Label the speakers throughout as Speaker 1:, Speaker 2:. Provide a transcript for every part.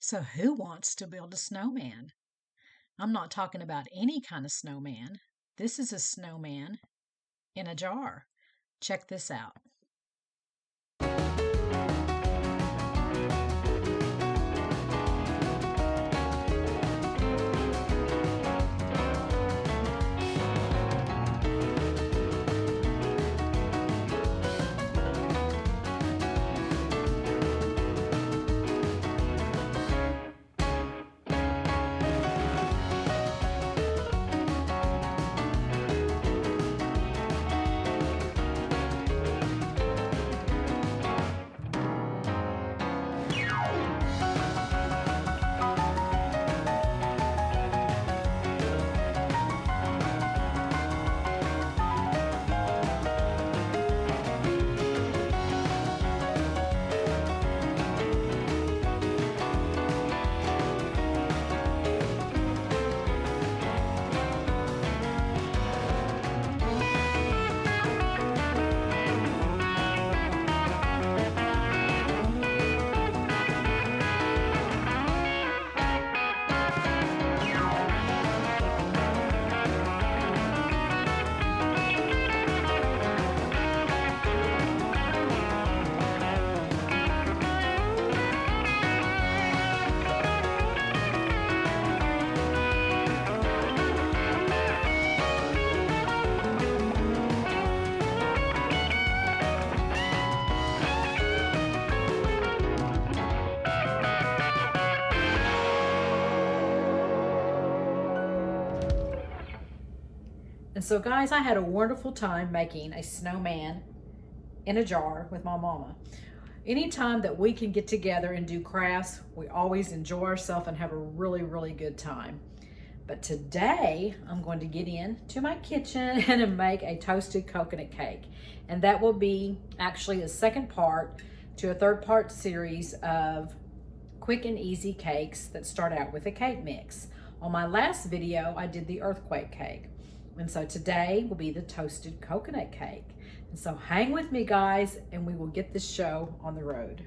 Speaker 1: So, who wants to build a snowman? I'm not talking about any kind of snowman. This is a snowman in a jar. Check this out.
Speaker 2: And so, guys, I had a wonderful time making a snowman in a jar with my mama. Anytime that we can get together and do crafts, we always enjoy ourselves and have a really, really good time. But today, I'm going to get into my kitchen and make a toasted coconut cake. And that will be actually a second part to a third part series of quick and easy cakes that start out with a cake mix. On my last video, I did the earthquake cake. And so today will be the toasted coconut cake. And so hang with me, guys, and we will get this show on the road.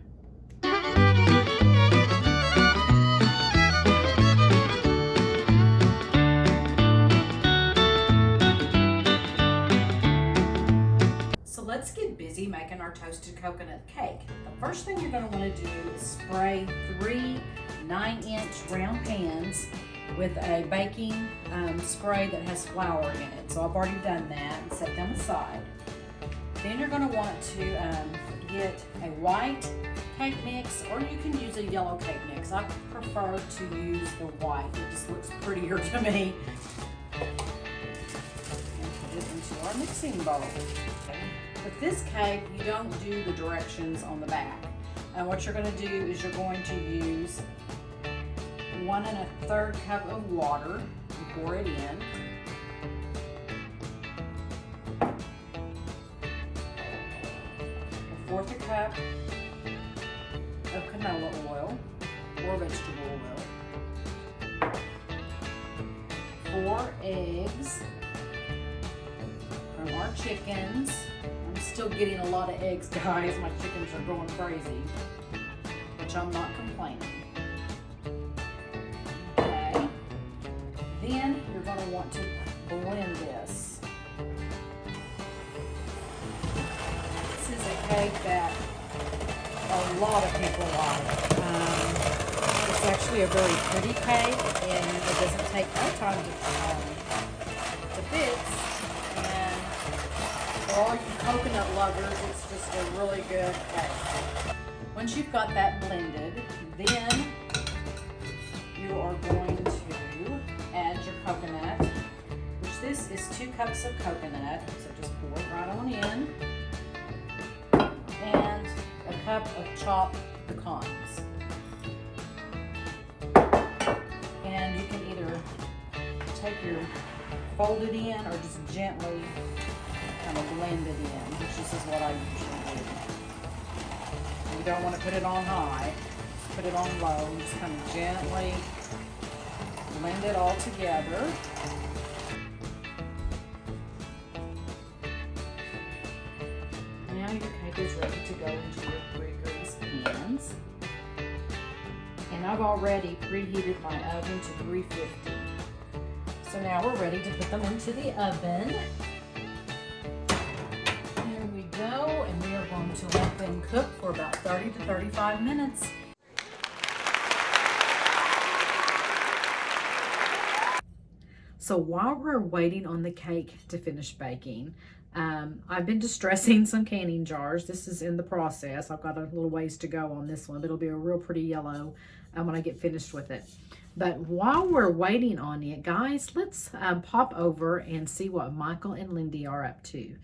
Speaker 2: So let's get busy making our toasted coconut cake. The first thing you're going to want to do is spray 3 9-inch round pans with a baking spray that has flour in it. So I've already done that and set them aside. Then you're going to want to get a white cake mix, or you can use a yellow cake mix. I prefer to use the white. It just looks prettier to me. And put it into our mixing bowl. With this cake, you don't do the directions on the back. And what you're going to do is you're going to use 1 1/3 cup of water and pour it in. A 1/4 cup of canola oil or vegetable oil. 4 eggs from our chickens. I'm still getting a lot of eggs, guys. My chickens are going crazy, which I'm not complaining. Then you're going to want to blend this. This is a cake that a lot of people like. It's actually a very pretty cake, and it doesn't take no time to fix. And for all you coconut lovers, it's just a really good cake. Once you've got that blended, then you are going to add your coconut, which this is 2 cups of coconut, so just pour it right on in, and a cup of chopped pecans. And you can either fold it in or just gently kind of blend it in, which this is what I usually do. You don't want to put it on high, put it on low, just kind of gently blend it all together. Now your cake is ready to go into your pre-greased pans. And and I've already preheated my oven to 350. So now we're ready to put them into the oven. Here we go, and we are going to let them cook for about 30 to 35 minutes. So while we're waiting on the cake to finish baking, I've been distressing some canning jars. This is in the process. I've got a little ways to go on this one, but it'll be a real pretty yellow when I get finished with it. But while we're waiting on it, guys, let's pop over and see what Michael and Lindy are up to.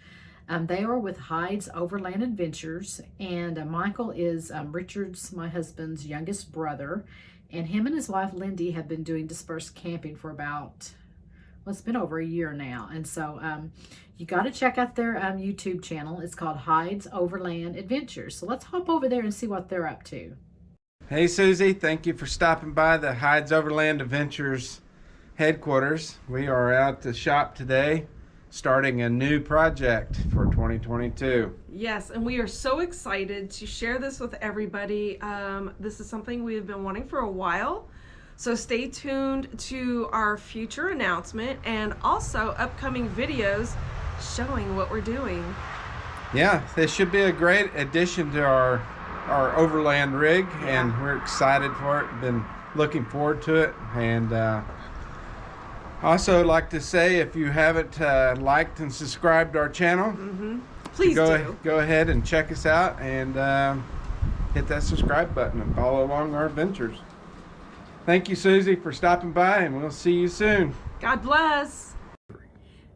Speaker 2: They are with Hyde's Overland Adventures, and Michael is Richard's, my husband's, youngest brother, and him and his wife Lindy have been doing dispersed camping for about, well, it's been over a year now. And so you got to check out their YouTube channel. It's called Hyde's Overland Adventures. So let's hop over there and see what they're up to.
Speaker 3: Hey Susie, thank you for stopping by the Hyde's Overland Adventures headquarters. We are out to shop today, starting a new project for 2022.
Speaker 4: Yes, and we are so excited to share this with everybody. This is something we've been wanting for a while. So stay tuned to our future announcement and also upcoming videos showing what we're doing.
Speaker 3: Yeah, this should be a great addition to our overland rig, and we're excited for it. Been looking forward to it, and also like to say, if you haven't liked and subscribed to our channel,
Speaker 4: Please
Speaker 3: go ahead and check us out and hit that subscribe button and follow along our adventures. Thank you, Susie, for stopping by, and we'll see you soon.
Speaker 4: God bless.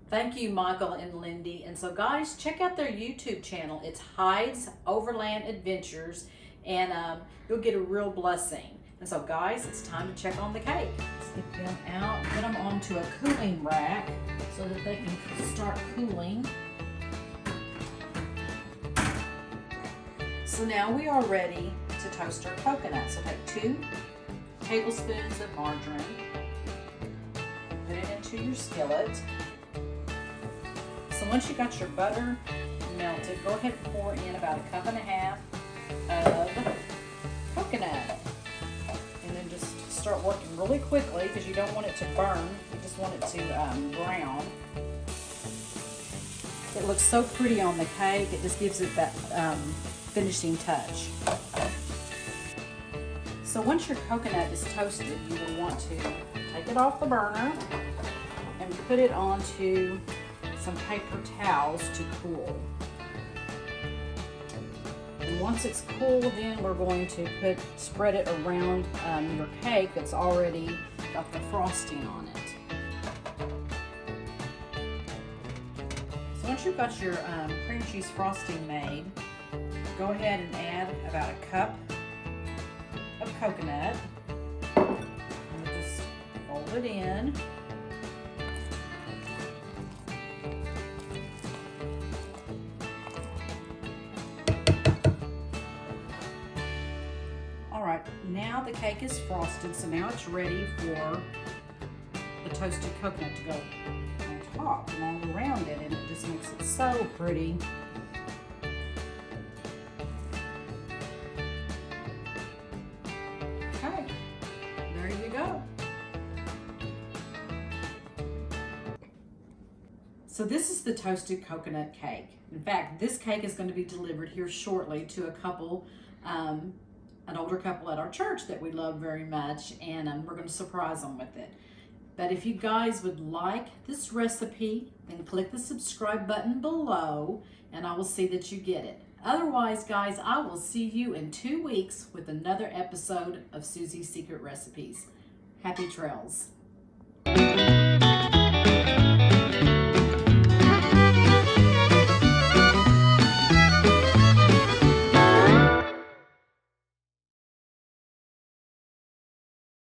Speaker 2: Thank you, Michael and Lindy. And so, guys, check out their YouTube channel. It's Hyde's Overland Adventures, and you'll get a real blessing. And so, guys, it's time to check on the cake. Let's get them out, get them onto a cooling rack so that they can start cooling. So now we are ready to toast our coconut. So take 2 tablespoons of margarine, put it into your skillet. So once you got your butter melted, go ahead and pour in about 1.5 cups of coconut. And then just start working really quickly because you don't want it to burn. You just want it to brown. It looks so pretty on the cake. It just gives it that finishing touch. So once your coconut is toasted, you will want to take it off the burner and put it onto some paper towels to cool. And once it's cool, then we're going to spread it around your cake that's already got the frosting on it. So once you've got your cream cheese frosting made, go ahead and add about 1 cup of coconut. And just fold it in. Alright, now the cake is frosted, so now it's ready for the toasted coconut to go on top and all around it, and it just makes it so pretty. Okay, there you go. So this is the toasted coconut cake. In fact, this cake is going to be delivered here shortly to a couple, an older couple at our church that we love very much, and we're going to surprise them with it. But if you guys would like this recipe, then click the subscribe button below, and I will see that you get it. Otherwise, guys, I will see you in 2 weeks with another episode of Susie's Secret Recipes. Happy trails.